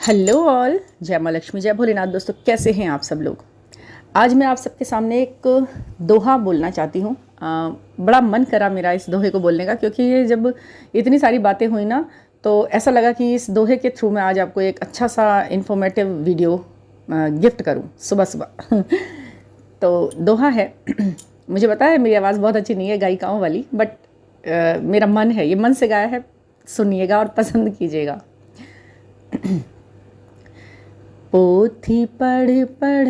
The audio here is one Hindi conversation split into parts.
हेलो ऑल, जय माँ लक्ष्मी, जय भोलेनाथ। दोस्तों, कैसे हैं आप सब लोग। आज मैं आप सबके सामने एक दोहा बोलना चाहती हूँ। बड़ा मन करा मेरा इस दोहे को बोलने का, क्योंकि ये जब इतनी सारी बातें हुई ना, तो ऐसा लगा कि इस दोहे के थ्रू मैं आज आपको एक अच्छा सा इन्फॉर्मेटिव वीडियो गिफ्ट करूँ सुबह सुबह। तो दोहा है। मुझे पता है मेरी आवाज़ बहुत अच्छी नहीं है गायिकाओं वाली, बट मेरा मन है, ये मन से गाया है। सुनिएगा और पसंद कीजिएगा। पोथी पढ़ पढ़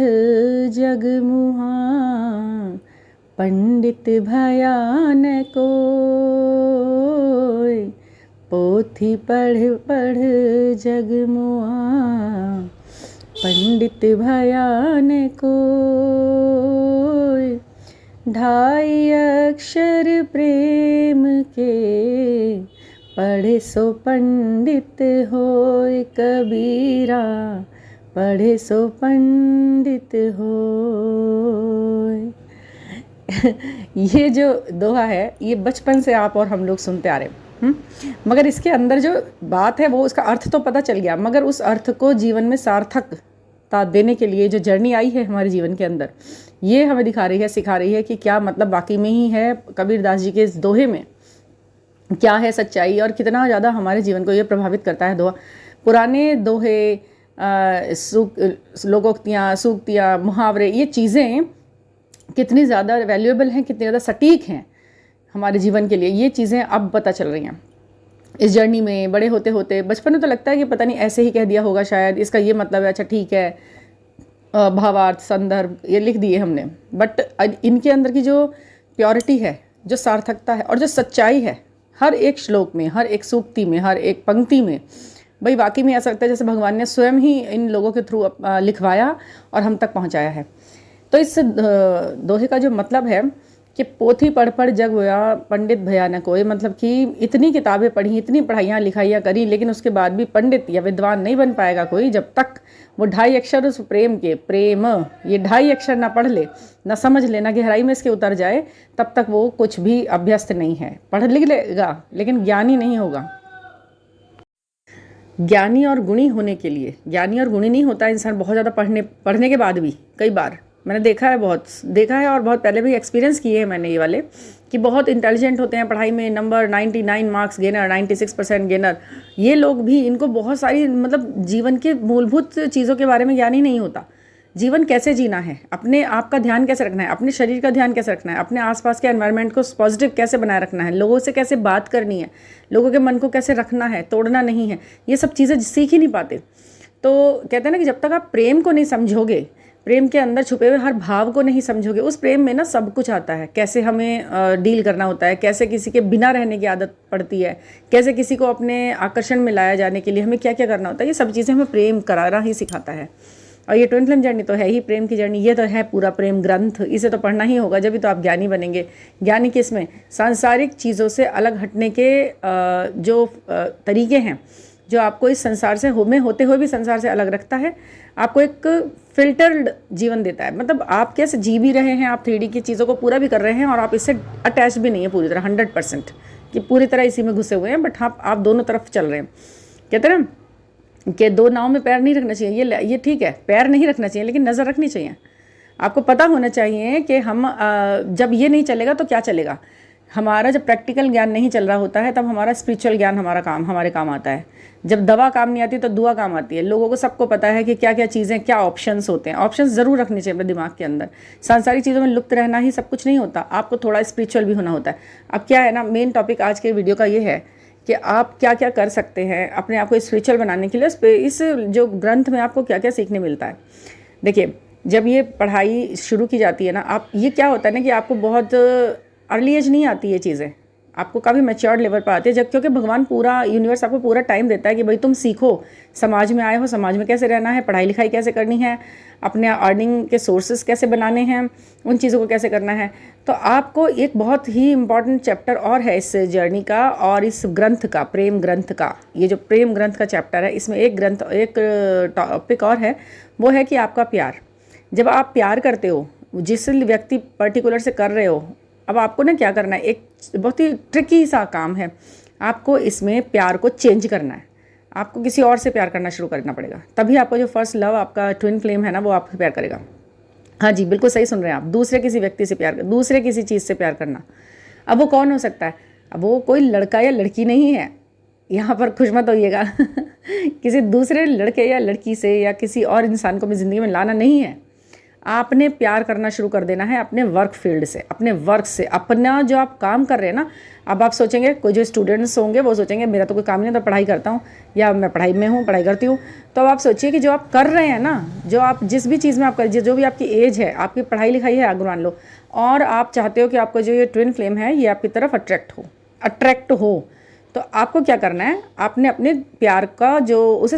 जग मुहा, पंडित भया न कोय। पोथी पढ़ पढ़ जग मुहा, पंडित भया न कोय। ढाई अक्षर प्रेम के, पढ़े सो पंडित होय। कबीरा पढ़े सो पंडित होय। ये जो दोहा है, ये बचपन से आप और हम लोग सुनते आ रहे हैं। मगर इसके अंदर जो बात है, वो उसका अर्थ तो पता चल गया, मगर उस अर्थ को जीवन में सार्थकता देने के लिए जो जर्नी आई है हमारे जीवन के अंदर, ये हमें दिखा रही है, सिखा रही है कि क्या मतलब वाकई में ही है कबीर दास जी के इस दोहे में क्या है सच्चाई, और कितना ज़्यादा हमारे जीवन को ये प्रभावित करता है दोहा। पुराने दोहे, लोकोक्तियाँ, सूक्तियाँ, मुहावरे, ये चीज़ें कितनी ज़्यादा वैल्यूएबल हैं, कितनी ज़्यादा सटीक हैं हमारे जीवन के लिए, ये चीज़ें अब पता चल रही हैं इस जर्नी में। बड़े होते होते बचपन में तो लगता है कि पता नहीं ऐसे ही कह दिया होगा, शायद इसका ये मतलब है, अच्छा ठीक है, भावार्थ, संदर्भ ये लिख दिए हमने। बट इनके अंदर की जो प्योरिटी है, जो सार्थकता है और जो सच्चाई है, हर एक श्लोक में, हर एक सूक्ति में, हर एक पंक्ति में, भाई वाकई में ऐसा लगता है जैसे भगवान ने स्वयं ही इन लोगों के थ्रू लिखवाया और हम तक पहुंचाया है। तो इस दोहे का जो मतलब है कि पोथी पढ़ पढ़ जग होया, पंडित भया न कोई। मतलब कि इतनी किताबें पढ़ी, इतनी पढ़ाइयाँ लिखाइयाँ करी, लेकिन उसके बाद भी पंडित या विद्वान नहीं बन पाएगा कोई जब तक वो ढाई अक्षर उस प्रेम के, प्रेम, ये ढाई अक्षर ना पढ़ ले, ना समझ ले, ना गहराई में इसके उतर जाए, तब तक वो कुछ भी अभ्यस्त नहीं है। पढ़ लिख लेगा लेकिन ज्ञानी नहीं होगा। ज्ञानी और गुणी होने के लिए, ज्ञानी और गुणी नहीं होता इंसान बहुत ज़्यादा पढ़ने के बाद भी। कई बार मैंने देखा है, बहुत देखा है, और बहुत पहले भी एक्सपीरियंस किए हैं मैंने ये वाले, कि बहुत इंटेलिजेंट होते हैं पढ़ाई में, नंबर 99 मार्क्स गेनर, 96% गेनर। ये लोग भी, इनको बहुत सारी मतलब जीवन के मूलभूत चीज़ों के बारे में ज्ञान ही नहीं होता। जीवन कैसे जीना है, अपने आप का ध्यान कैसे रखना है, अपने शरीर का ध्यान कैसे रखना है, अपने आसपास के एनवायरनमेंट को पॉजिटिव कैसे बनाए रखना है, लोगों से कैसे बात करनी है, लोगों के मन को कैसे रखना है, तोड़ना नहीं है, ये सब चीज़ें सीख ही नहीं पाते। तो कहते हैं ना कि जब तक आप प्रेम को नहीं समझोगे, प्रेम के अंदर छुपे हुए हर भाव को नहीं समझोगे, उस प्रेम में ना सब कुछ आता है। कैसे हमें डील करना होता है, कैसे किसी के बिना रहने की आदत पड़ती है, कैसे किसी को अपने आकर्षण में लाया जाने के लिए हमें क्या क्या करना होता है, ये सब चीज़ें हमें प्रेम कराना ही सिखाता है। और ये ट्विन फ्लेम जर्नी तो है ही प्रेम की जर्नी, ये तो है पूरा प्रेम ग्रंथ। इसे तो पढ़ना ही होगा, जब भी तो आप ज्ञानी बनेंगे। ज्ञानी किसमें? सांसारिक चीज़ों से अलग हटने के जो तरीके हैं, जो आपको इस संसार से होते हुए भी संसार से अलग रखता है, आपको एक फिल्टर्ड जीवन देता है। मतलब आप कैसे जी भी रहे हैं, आप 3D की चीज़ों को पूरा भी कर रहे हैं, और आप इससे अटैच भी नहीं है पूरी तरह, 100% कि पूरी तरह इसी में घुसे हुए हैं, बट हाँ आप दोनों तरफ चल रहे हैं। कहते हैं ना कि दो नाव में पैर नहीं रखना चाहिए, ये ठीक है, पैर नहीं रखना चाहिए, लेकिन नज़र रखनी चाहिए। आपको पता होना चाहिए कि हम जब ये नहीं चलेगा तो क्या चलेगा। हमारा जब प्रैक्टिकल ज्ञान नहीं चल रहा होता है, तब हमारा स्पिरिचुअल ज्ञान हमारे काम आता है। जब दवा काम नहीं आती तो दुआ काम आती है। लोगों को सबको पता है कि क्या क्या चीज़ें, क्या ऑप्शंस होते हैं। ऑप्शंस ज़रूर रखने चाहिए अपने दिमाग के अंदर। सांसारिक चीज़ों में लुप्त रहना ही सब कुछ नहीं होता, आपको थोड़ा स्पिरिचुअल भी होना होता है। अब क्या है ना, मेन टॉपिक आज के वीडियो का ये है कि आप क्या क्या कर सकते हैं अपने आप को स्पिरिचुअल बनाने के लिए। इस जो ग्रंथ में आपको क्या क्या सीखने मिलता है। देखिए, जब ये पढ़ाई शुरू की जाती है ना, आप ये क्या होता है ना कि आपको बहुत अर्ली एज नहीं आती ये चीज़ें, आपको काफ़ी मैच्योर्ड लेवल पर आती है, जब क्योंकि भगवान पूरा यूनिवर्स आपको पूरा टाइम देता है कि भाई तुम सीखो, समाज में आए हो, समाज में कैसे रहना है, पढ़ाई लिखाई कैसे करनी है, अपने अर्निंग के सोर्सेज कैसे बनाने हैं, उन चीज़ों को कैसे करना है। तो आपको एक बहुत ही इम्पॉर्टेंट चैप्टर और है इस जर्नी का और इस ग्रंथ का, प्रेम ग्रंथ का। ये जो प्रेम ग्रंथ का चैप्टर है, इसमें एक टॉपिक और है, वो है कि आपका प्यार। जब आप प्यार करते हो, जिस व्यक्ति पर्टिकुलर से कर रहे हो, अब आपको ना क्या करना है, एक बहुत ही ट्रिकी सा काम है, आपको इसमें प्यार को चेंज करना है। आपको किसी और से प्यार करना शुरू करना पड़ेगा, तभी आपका जो फर्स्ट लव, आपका ट्विन फ्लेम है ना, वो आपसे प्यार करेगा। हाँ जी, बिल्कुल सही सुन रहे हैं आप। दूसरे किसी व्यक्ति से प्यार, दूसरे किसी चीज़ से प्यार करना। अब वो कौन हो सकता है? अब वो कोई लड़का या लड़की नहीं है, यहाँ पर खुश मत होइएगा किसी दूसरे लड़के या लड़की से या किसी और इंसान को अपनी ज़िंदगी में लाना नहीं है। आपने प्यार करना शुरू कर देना है अपने वर्क फील्ड से, अपने वर्क से, अपना जो आप काम कर रहे हैं ना। अब आप सोचेंगे, कोई जो स्टूडेंट्स होंगे वो सोचेंगे मेरा तो कोई काम नहीं, तो पढ़ाई करता हूँ या मैं पढ़ाई में हूँ, पढ़ाई करती हूँ। तो अब आप सोचिए कि जो आप कर रहे हैं ना, जो आप जिस भी चीज़ में आप कर, जो भी आपकी एज है, आपकी पढ़ाई लिखाई है, आगे मान लो, और आप चाहते हो कि आपका जो ये ट्विन फ्लेम है ये आपकी तरफ अट्रैक्ट हो, तो आपको क्या करना है? आपने अपने प्यार का जो उसे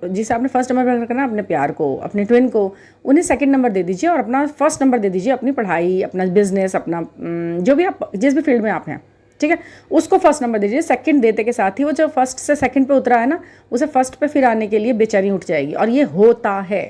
जिसे आपने फर्स्ट नंबर करना है, अपने प्यार को, अपने ट्विन को, उन्हें सेकंड नंबर दे दीजिए और अपना फर्स्ट नंबर दे दीजिए। अपनी पढ़ाई, अपना बिजनेस, अपना जो भी आप जिस भी फील्ड में आप हैं, ठीक है, उसको फर्स्ट नंबर दीजिए। सेकंड देते के साथ ही वो जो फर्स्ट से सेकंड पे उतरा है ना, उसे फर्स्ट पे फिर आने के लिए बेचैनी उठ जाएगी। और ये होता है,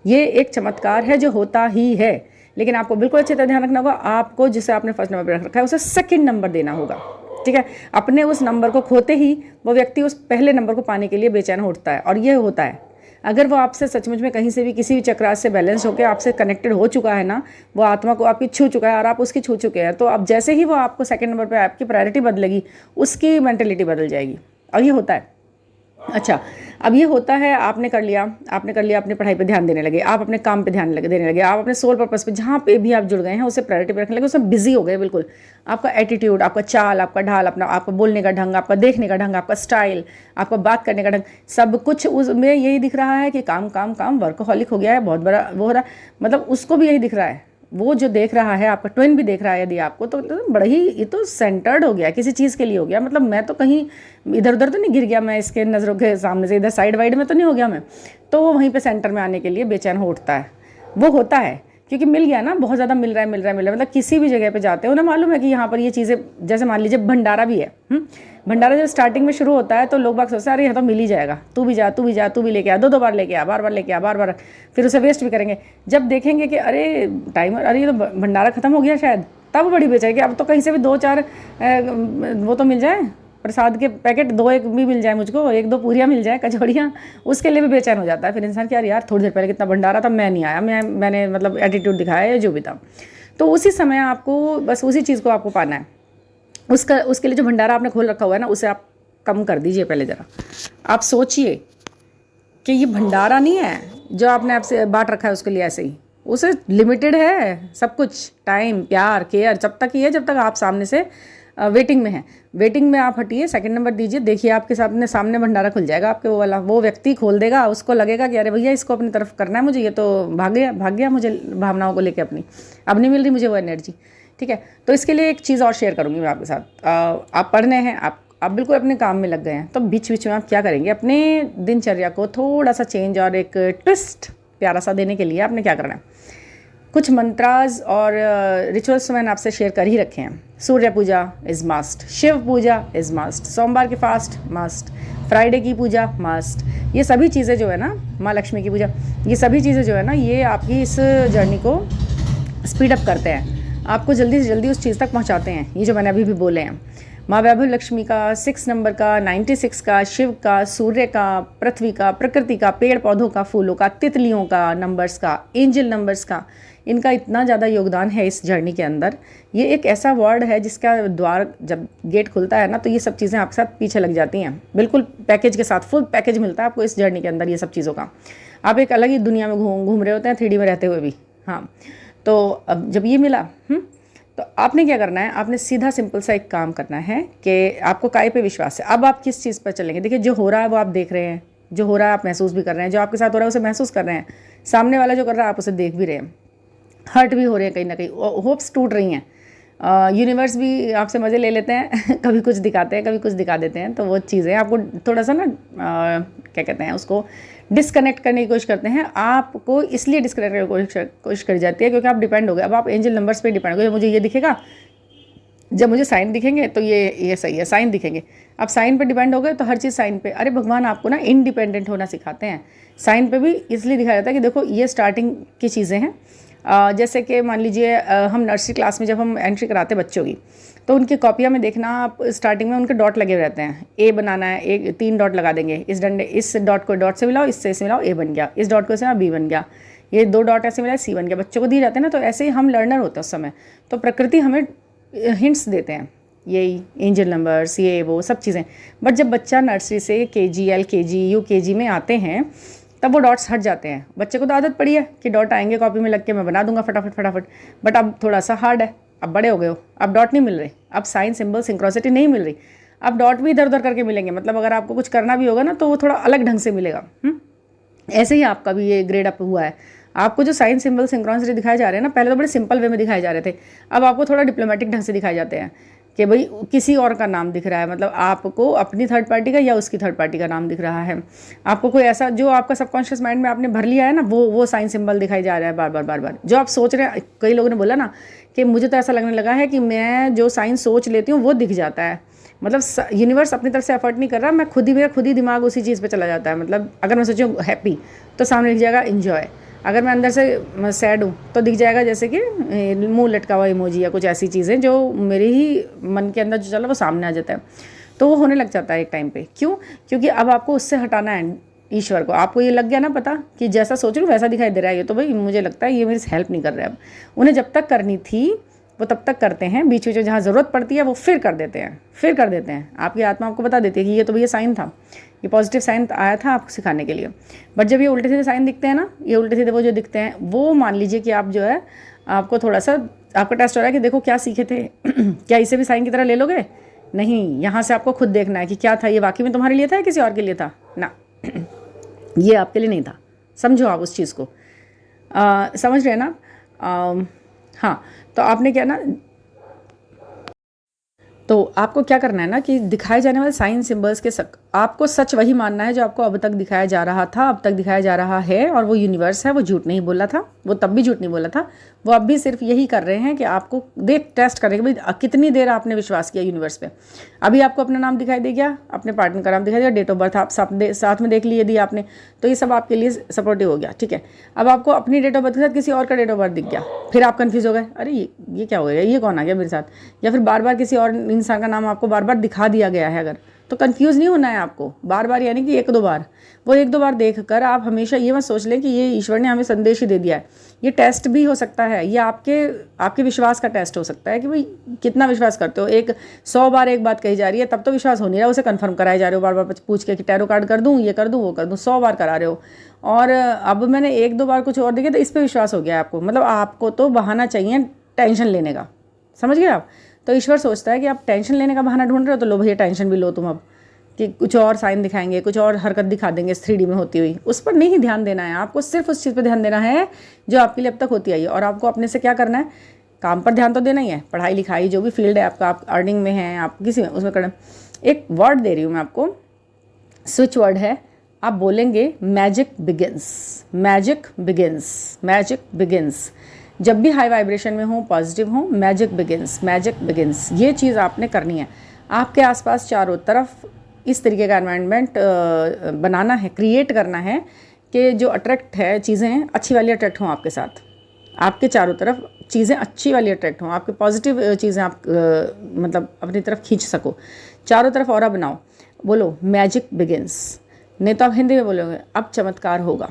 ये एक चमत्कार है जो होता ही है। लेकिन आपको बिल्कुल अच्छे तरह ध्यान रखना होगा, आपको जिसे आपने फर्स्ट नंबर पर रखा है उसे सेकंड नंबर देना होगा, ठीक है। अपने उस नंबर को खोते ही वो व्यक्ति उस पहले नंबर को पाने के लिए बेचैन उठता है। और ये होता है, अगर वो आपसे सचमुच में कहीं से भी किसी भी चक्रास से बैलेंस होकर आपसे कनेक्टेड हो चुका है ना, वो आत्मा को आपकी छू चुका है और आप उसकी छू चुके हैं, तो अब जैसे ही वो आपको सेकंड नंबर पे आपकी प्रायोरिटी बदलेगी, उसकी मेंटेलिटी बदल जाएगी। और ये होता है। अच्छा, अब ये होता है, आपने कर लिया, अपनी पढ़ाई पे ध्यान देने लगे, आप अपने काम पे ध्यान देने लगे, आप अपने सोल पर्पस पे जहाँ पे भी आप जुड़ गए हैं उसे प्रायोरिटी पे रखने लगे, उसमें बिजी हो गए बिल्कुल। आपका एटीट्यूड, आपका चाल, आपका ढाल, अपना आपका बोलने का ढंग, आपका देखने का ढंग, आपका स्टाइल, आपका बात करने का ढंग, सब कुछ उसमें यही दिख रहा है कि काम काम काम, वर्कहॉलिक हो गया है, बहुत बड़ा वो हो रहा है। मतलब उसको भी यही दिख रहा है, वो जो देख रहा है, आपका ट्विन भी देख रहा है यदि आपको, तो बड़ा ही ये तो सेंटर्ड हो गया, किसी चीज़ के लिए हो गया। मतलब मैं तो कहीं इधर उधर तो नहीं गिर गया, मैं इसके नज़रों के सामने से इधर साइड वाइड में तो नहीं हो गया मैं, तो वो वहीं पे सेंटर में आने के लिए बेचैन हो उठता है। वो होता है क्योंकि मिल गया ना, बहुत ज़्यादा मिल रहा है। मतलब किसी भी जगह पे जाते हो ना, मालूम है कि यहाँ पर ये चीज़ें, जैसे मान लीजिए भंडारा भी है, भंडारा जब स्टार्टिंग में शुरू होता है तो लोग बाग सोचते हैं अरे यहाँ तो मिल ही जाएगा, तू भी जा, तू भी लेके आ, दो बार लेके आ, बार लेके आ, बार फिर उसे वेस्ट भी करेंगे। जब देखेंगे कि अरे टाइमर, अरे ये तो भंडारा ख़त्म हो गया शायद, तब बड़ी बेचैनी, अब तो कहीं से भी 2-4 वो तो मिल जाए, प्रसाद के पैकेट 2-1 भी मिल जाए मुझको, 1-2 पूरियाँ मिल जाए, कचौड़ियाँ, उसके लिए भी बेचैन हो जाता है फिर इंसान कि यार थोड़ी देर पहले कितना भंडारा था, मैं नहीं आया, मैंने मतलब एटीट्यूड दिखाया या जो भी था। तो उसी समय आपको बस उसी चीज़ को आपको पाना है। उसके लिए जो भंडारा आपने खोल रखा हुआ है ना, उसे आप कम कर दीजिए। पहले ज़रा आप सोचिए कि ये भंडारा नहीं है जो आपने आपसे बांट रखा है उसके लिए, ऐसे ही उसे लिमिटेड है सब कुछ, टाइम, प्यार, केयर जब तक ही है जब तक आप सामने से वेटिंग में है। वेटिंग में आप हटिए, सेकंड नंबर दीजिए, देखिए आपके सामने भंडारा खुल जाएगा आपके, वो वाला वो व्यक्ति खोल देगा, उसको लगेगा कि अरे भैया इसको अपनी तरफ करना है मुझे, ये तो भाग गया मुझे भावनाओं को लेके अपनी, अब नहीं मिल रही मुझे वो एनर्जी, ठीक है। तो इसके लिए एक चीज़ और शेयर करूँगी मैं आपके साथ। आप पढ़ने हैं, आप बिल्कुल अपने काम में लग गए हैं, तो बीच बीच में आप क्या करेंगे, अपने दिनचर्या को थोड़ा सा चेंज और एक ट्विस्ट प्यारा सा देने के लिए आपने क्या करना है, कुछ मंत्रास और रिचुअल्स मैंने आपसे शेयर कर ही रखे हैं। Surya puja is must, Shiv puja is must, सोमवार की फास्ट मस्ट, फ्राइडे की पूजा मस्ट। ये सभी चीज़ें जो है ना, माँ लक्ष्मी की पूजा, ये सभी चीज़ें जो है ना, ये आपकी इस जर्नी को स्पीड अप करते हैं, आपको जल्दी से जल्दी उस चीज़ तक पहुंचाते हैं। ये जो मैंने अभी भी बोले हैं, माँ वैभव लक्ष्मी का, 6 नंबर का, 96 का, शिव का, सूर्य का, पृथ्वी का, प्रकृति का, पेड़ पौधों का, फूलों का, तितलियों का, नंबर्स का, एंजल नंबर्स का, इनका इतना ज़्यादा योगदान है इस जर्नी के अंदर। ये एक ऐसा वर्ड है जिसका द्वार जब गेट खुलता है ना, तो ये सब चीज़ें आपके साथ पीछे लग जाती हैं, बिल्कुल पैकेज के साथ, फुल पैकेज मिलता है आपको इस जर्नी के अंदर ये सब चीज़ों का। आप एक अलग ही दुनिया में घूम रहे होते हैं, 3D में रहते हुए भी। हाँ, तो अब जब ये मिला, तो आपने क्या करना है, आपने सीधा सिंपल सा एक काम करना है कि आपको काय पे विश्वास है। अब आप किस चीज़ पर चलेंगे, देखिए जो हो रहा है वो आप देख रहे हैं, जो हो रहा है आप महसूस भी कर रहे हैं, जो आपके साथ हो रहा है उसे महसूस कर रहे हैं, सामने वाला जो कर रहा है आप उसे देख भी रहे हैं, हर्ट भी हो रहे हैं कहीं ना कहीं, होप्स टूट रही हैं, यूनिवर्स भी आपसे मज़े ले लेते हैं कभी कुछ दिखाते हैं, कभी कुछ दिखा देते हैं। तो वो चीज़ें आपको थोड़ा सा ना क्या कहते हैं उसको, डिस्कनेक्ट करने की कोशिश करते हैं। आपको इसलिए डिस्कनेक्ट करने की कोशिश करी जाती है क्योंकि आप डिपेंड हो गए। अब आप एंजल नंबर्स पे डिपेंड हो गए, मुझे ये दिखेगा, जब मुझे साइन दिखेंगे तो ये सही है, साइन दिखेंगे। आप साइन पे डिपेंड हो गए तो हर चीज़ साइन पे। अरे भगवान आपको ना इंडिपेंडेंट होना सिखाते हैं। साइन पे भी इसलिए दिखाया जाता है कि देखो ये स्टार्टिंग की चीज़ें हैं, जैसे कि मान लीजिए हम नर्सरी क्लास में जब हम एंट्री कराते बच्चों की, तो उनकी कॉपियाँ में देखना आप स्टार्टिंग में उनके डॉट लगे रहते हैं। ए बनाना है, एक 3 डॉट लगा देंगे, इस डॉट को डॉट से मिलाओ, इससे मिलाओ, ए बन गया, इस डॉट को इससे मिलाओ, बी बन गया, ये 2 डॉट ऐसे मिलाए, सी बन गया। बच्चों को दिए जाते हैं ना, तो ऐसे ही हम लर्नर होते हैं उस समय, तो प्रकृति हमें हिंट्स देते हैं, यही एंजल नंबर्स, ये वो सब चीज़ें। बट जब बच्चा नर्सरी से KG LKG UKG में आते हैं, तब वो डॉट्स हट जाते हैं। बच्चे को तो आदत पड़ी है कि डॉट आएंगे कॉपी में लग के, मैं बना दूंगा फटाफट। बट अब थोड़ा सा हार्ड है, अब बड़े हो गए हो, अब डॉट नहीं मिल रहे, अब साइन सिंबल सिंक्रोसिटी नहीं मिल रही, अब डॉट भी इधर उधर करके मिलेंगे। मतलब अगर आपको कुछ करना भी होगा ना, तो वो थोड़ा अलग ढंग से मिलेगा। ऐसे ही आपका भी ये ग्रेड अप हुआ है। आपको जो साइन सिंबल सिंक्रोनिसिटी दिखाए जा रहे हैं ना, पहले तो बड़े सिंपल वे में दिखाए जा रहे थे, अब आपको थोड़ा डिप्लोमेटिक ढंग से दिखाए जाते हैं कि भाई किसी और का नाम दिख रहा है, मतलब आपको अपनी थर्ड पार्टी का या उसकी थर्ड पार्टी का नाम दिख रहा है। आपको कोई ऐसा जो आपका सबकॉन्शियस माइंड में आपने भर लिया है ना, वो साइन सिंबल दिखाई जा रहा है बार बार। जो आप सोच रहे हैं, कई लोगों ने बोला ना कि मुझे तो ऐसा लगने लगा है कि मैं जो साइन सोच लेती हूँ वो दिख जाता है। मतलब यूनिवर्स अपनी तरफ से एफर्ट नहीं कर रहा, मैं मेरा खुद ही दिमाग उसी चीज़ पे चला जाता है। मतलब अगर मैं सोचूँ हैप्पी, तो सामने लिख जाएगा इन्जॉय। अगर मैं अंदर से सैड हूँ, तो दिख जाएगा जैसे कि मुंह लटका हुआ इमोजी या कुछ ऐसी चीज़ें जो मेरे ही मन के अंदर जो चला वो सामने आ जाता है। तो वो होने लग जाता है एक टाइम पे। क्यों? क्योंकि अब आपको उससे हटाना है ईश्वर को। आपको ये लग गया ना पता कि जैसा सोच रही हूँ वैसा दिखाई दे रहा है, ये तो भाई मुझे लगता है ये मेरी हेल्प नहीं कर रहा है। अब उन्हें जब तक करनी थी वो तब तक करते हैं, बीच बीच में जहाँ ज़रूरत पड़ती है वो फिर कर देते हैं। आपकी आत्मा आपको बता देती है कि ये तो भैया साइन था, ये पॉजिटिव साइन आया था आपको सिखाने के लिए। बट जब ये उल्टे सीधे साइन दिखते हैं ना, ये उल्टे सीधे वो जो दिखते हैं, वो मान लीजिए कि आप जो है, आपको थोड़ा सा आपका टेस्ट हो रहा है कि देखो क्या सीखे थे क्या इसे भी साइन की तरह ले लोगे? नहीं, यहाँ से आपको खुद देखना है कि क्या था, ये वाकई में तुम्हारे लिए था या किसी और के लिए था ना। ये आपके लिए नहीं था, समझो आप उस चीज़ को। समझ रहे हैं ना? हाँ, तो आपने क्या ना, तो आपको क्या करना है ना कि दिखाए जाने वाले साइन सिंबल्स के आपको सच वही मानना है जो आपको अब तक दिखाया जा रहा था, अब तक दिखाया जा रहा है। और वो यूनिवर्स है, वो झूठ नहीं बोला था, वो तब भी झूठ नहीं बोला था, वो अब भी सिर्फ यही कर रहे हैं कि आपको टेस्ट करें कि भाई कितनी देर आपने विश्वास किया यूनिवर्स पे। अभी आपको अपना नाम दिखाई दे गया, अपने पार्टनर का नाम दिखाई दिया, डेट ऑफ बर्थ आप साथ में देख लिए यदि आपने, तो ये सब आपके लिए सपोर्टिव हो गया। ठीक है, अब आपको अपनी डेट ऑफ बर्थ के साथ किसी और का डेट ऑफ बर्थ दिख गया, फिर आप कन्फ्यूज़ हो गए, अरे ये क्या हो गया, ये कौन आ गया मेरे साथ। या फिर बार बार किसी और इंसान का नाम आपको बार बार दिखा दिया गया है अगर, तो कंफ्यूज नहीं होना है आपको बार बार, यानी कि 1-2 बार। वो 1-2 बार देखकर आप हमेशा ये मत सोच लें कि ये ईश्वर ने हमें संदेश ही दे दिया है। ये टेस्ट भी हो सकता है, ये आपके विश्वास का टेस्ट हो सकता है कि भाई कितना विश्वास करते हो। 100 बार एक बात कही जा रही है, तब तो विश्वास हो नहीं रहा, उसे कन्फर्म कराए जा रहे हो बार बार पूछ के कि टैरो कार्ड कर दूँ, ये कर दूँ, वो कर दूँ, 100 बार करा रहे हो। और अब मैंने 1-2 बार कुछ और देखा तो इस पर विश्वास हो गया आपको। मतलब आपको तो बहाना चाहिए टेंशन लेने का, समझ गए आप? तो ईश्वर सोचता है कि आप टेंशन लेने का बहाना ढूंढ रहे हो, तो लो भैया टेंशन भी लो तुम अब, कि कुछ और साइन दिखाएंगे, कुछ और हरकत दिखा देंगे 3D में होती हुई। उस पर नहीं ध्यान देना है आपको, सिर्फ उस चीज़ पर ध्यान देना है जो आपके लिए अब तक होती आई है। और आपको अपने से क्या करना है, काम पर ध्यान तो देना ही है, पढ़ाई लिखाई जो भी फील्ड है आपका, आप अर्निंग में हैं, आप किसी में उसमें करना। एक वर्ड दे रही हूँ मैं आपको, स्विच वर्ड है, आप बोलेंगे magic begins, magic begins, magic begins. जब भी हाई वाइब्रेशन में हो, पॉजिटिव हो, मैजिक बिगिंस, मैजिक बिगिंस, ये चीज़ आपने करनी है। आपके आसपास चारों तरफ इस तरीके का एनवायरनमेंट बनाना है, क्रिएट करना है कि जो अट्रैक्ट है चीज़ें अच्छी वाली अट्रैक्ट हों आपके साथ, आपके चारों तरफ चीज़ें अच्छी वाली अट्रैक्ट हों, आपके पॉजिटिव चीज़ें आप मतलब अपनी तरफ खींच सको। चारों तरफ ऑरा बनाओ, बोलो मैजिक बिगिंस। नहीं तो आप हिंदी में बोलोगे अब चमत्कार होगा,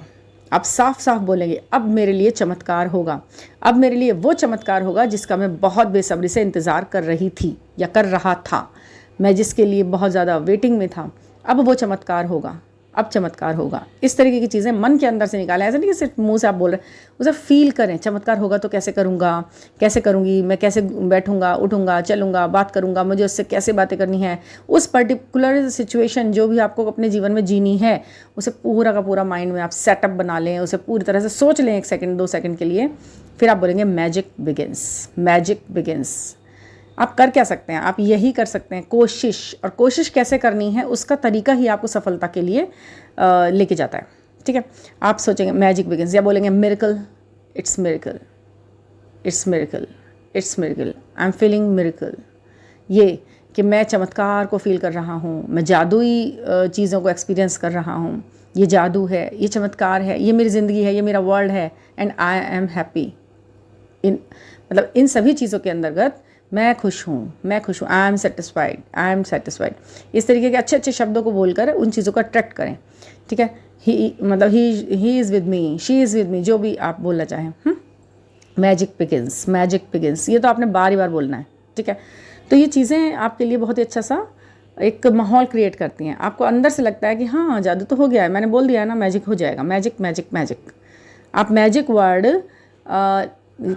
आप साफ साफ बोलेंगे अब मेरे लिए चमत्कार होगा, अब मेरे लिए वो चमत्कार होगा जिसका मैं बहुत बेसब्री से इंतज़ार कर रही थी या कर रहा था, मैं जिसके लिए बहुत ज़्यादा वेटिंग में था, अब वो चमत्कार होगा, अब चमत्कार होगा। इस तरीके की चीज़ें मन के अंदर से निकालें, ऐसा नहीं कि सिर्फ मुंह से आप बोल रहे हैं, उसे फील करें। चमत्कार होगा तो कैसे करूँगा, कैसे करूँगी, मैं कैसे बैठूँगा, उठूँगा, चलूँगा, बात करूँगा, मुझे उससे कैसे बातें करनी है, उस पर्टिकुलर सिचुएशन जो भी आपको अपने जीवन में जीनी है, उसे पूरा का पूरा माइंड में आप सेटअप बना लें, उसे पूरी तरह से सोच लें 1 सेकंड 2 सेकंड के लिए, फिर आप बोलेंगे मैजिक बिगिंस, मैजिक बिगिंस। आप कर क्या सकते हैं, आप यही कर सकते हैं कोशिश, और कोशिश कैसे करनी है उसका तरीका ही आपको सफलता के लिए लेके जाता है। ठीक है, आप सोचेंगे मैजिक बिगिंस, या बोलेंगे miracle, it's miracle, it's miracle, it's miracle, I am feeling miracle. ये कि मैं चमत्कार को फील कर रहा हूँ, मैं जादुई चीज़ों को एक्सपीरियंस कर रहा हूँ, ये जादू है, ये चमत्कार है, ये मेरी ज़िंदगी है, ये मेरा वर्ल्ड है, एंड आई एम हैप्पी। इन मतलब इन सभी चीज़ों के अंतर्गत मैं खुश हूँ, मैं खुश हूँ, I am satisfied, I am satisfied, इस तरीके के अच्छे अच्छे शब्दों को बोलकर उन चीज़ों को अट्रैक्ट करें। ठीक है, he is with me, she is with me, जो भी आप बोलना चाहें। मैजिक बिगिंस, मैजिक बिगिंस, ये तो आपने बार ही बार बोलना है। ठीक है, तो ये चीज़ें आपके लिए बहुत ही अच्छा सा एक माहौल क्रिएट करती हैं। आपको अंदर से लगता है कि हाँ जादू तो हो गया है, मैंने बोल दिया है ना, मैजिक हो जाएगा। मैजिक मैजिक मैजिक, आप मैजिक वर्ड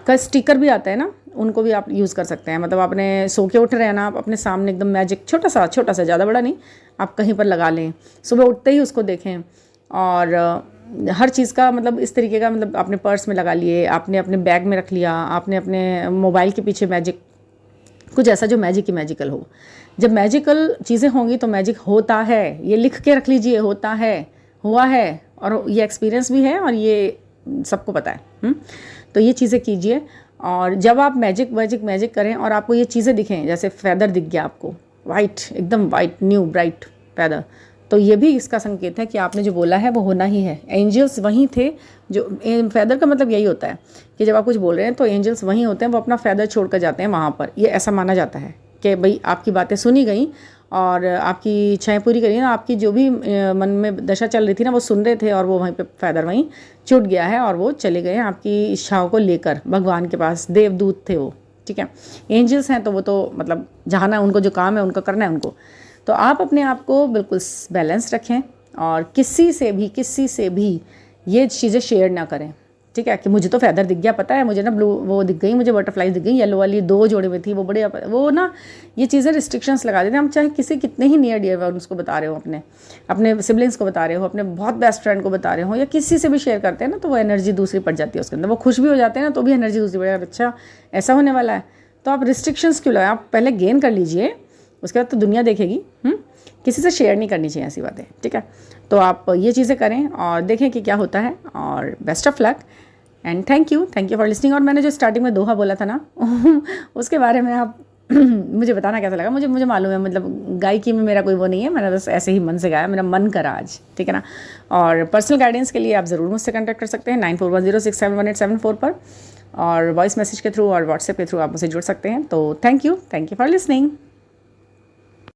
का स्टिकर भी आता है ना, उनको भी आप यूज़ कर सकते हैं। मतलब आपने सो के उठ रहे हैं ना, आप अपने सामने एकदम मैजिक छोटा सा ज़्यादा बड़ा नहीं, आप कहीं पर लगा लें, सुबह उठते ही उसको देखें। और हर चीज़ का मतलब इस तरीके का, मतलब आपने पर्स में लगा लिए, आपने अपने बैग में रख लिया, आपने अपने मोबाइल के पीछे मैजिक, कुछ ऐसा जो मैजिक ही मैजिकल हो। जब मैजिकल चीज़ें होंगी तो मैजिक होता है, ये लिख के रख लीजिए, होता है, हुआ है, और ये एक्सपीरियंस भी है और ये सबको पता है। तो ये चीज़ें कीजिए। और जब आप मैजिक मैजिक मैजिक करें और आपको ये चीज़ें दिखें, जैसे फैदर दिख गया आपको, वाइट, एकदम वाइट न्यू ब्राइट फैदर, तो ये भी इसका संकेत है कि आपने जो बोला है वो होना ही है। एंजल्स वहीं थे, जो फैदर का मतलब यही होता है कि जब आप कुछ बोल रहे हैं तो एंजल्स वहीं होते हैं, वो अपना फैदर छोड़ कर जाते हैं वहाँ पर। ये ऐसा माना जाता है कि भाई आपकी बातें सुनी गई और आपकी इच्छाएं पूरी करी ना, आपकी जो भी मन में दशा चल रही थी ना, वो सुन रहे थे और वो वहीं पे फैदर वहीं छूट गया है और वो चले गए हैं आपकी इच्छाओं को लेकर भगवान के पास। देवदूत थे वो। ठीक है, एंजल्स हैं तो वो तो मतलब जहाँ ना उनको जो काम है उनको करना है उनको। तो आप अपने आप को बिल्कुल बैलेंस रखें और किसी से भी ये चीज़ें शेयर ना करें। ठीक है, कि मुझे तो फैदर दिख गया, पता है मुझे ना ब्लू वो दिख गई, मुझे बटरफ्लाई दिख गई, येलो वाली 2 जोड़े में थी, वो बड़े, वो ना ये चीज़ें रिस्ट्रिक्शंस लगा देते हैं। हम चाहे किसी कितने ही नियर डियर वन उसको बता रहे हो, अपने सिबलिंग्स को बता रहे हो, अपने बहुत बेस्ट फ्रेंड को बता रहे हो, या किसी से भी शेयर करते हैं ना, तो वो एनर्जी दूसरी पड़ जाती है उसके अंदर। वो खुश भी हो जाते हैं ना, तो भी एनर्जी दूसरी पड़ जाती है। अच्छा ऐसा होने वाला है, तो आप रिस्ट्रिक्शंस क्यों लगाएं? आप पहले गेन कर लीजिए, उसके बाद तो दुनिया देखेगी। किसी से शेयर नहीं करनी चाहिए ऐसी बातें। ठीक है, तो आप ये चीज़ें करें और देखें कि क्या होता है। और best of luck and thank you for listening. और मैंने जो स्टार्टिंग में दोहा बोला था ना उसके बारे में आप मुझे बताना कैसा लगा। मुझे मालूम है, मतलब गायकी में मेरा कोई वो नहीं है, मैंने बस ऐसे ही मन से गाया, मेरा मन करा आज। ठीक है ना। और पर्सनल गाइडेंस के लिए आप ज़रूर मुझसे कॉन्टैक्ट कर सकते हैं 9410671874 पर, और वॉइस मैसेज के थ्रू और व्हाट्सएप के थ्रू आप मुझसे जुड़ सकते हैं। तो थैंक यू फॉर लिसनिंग।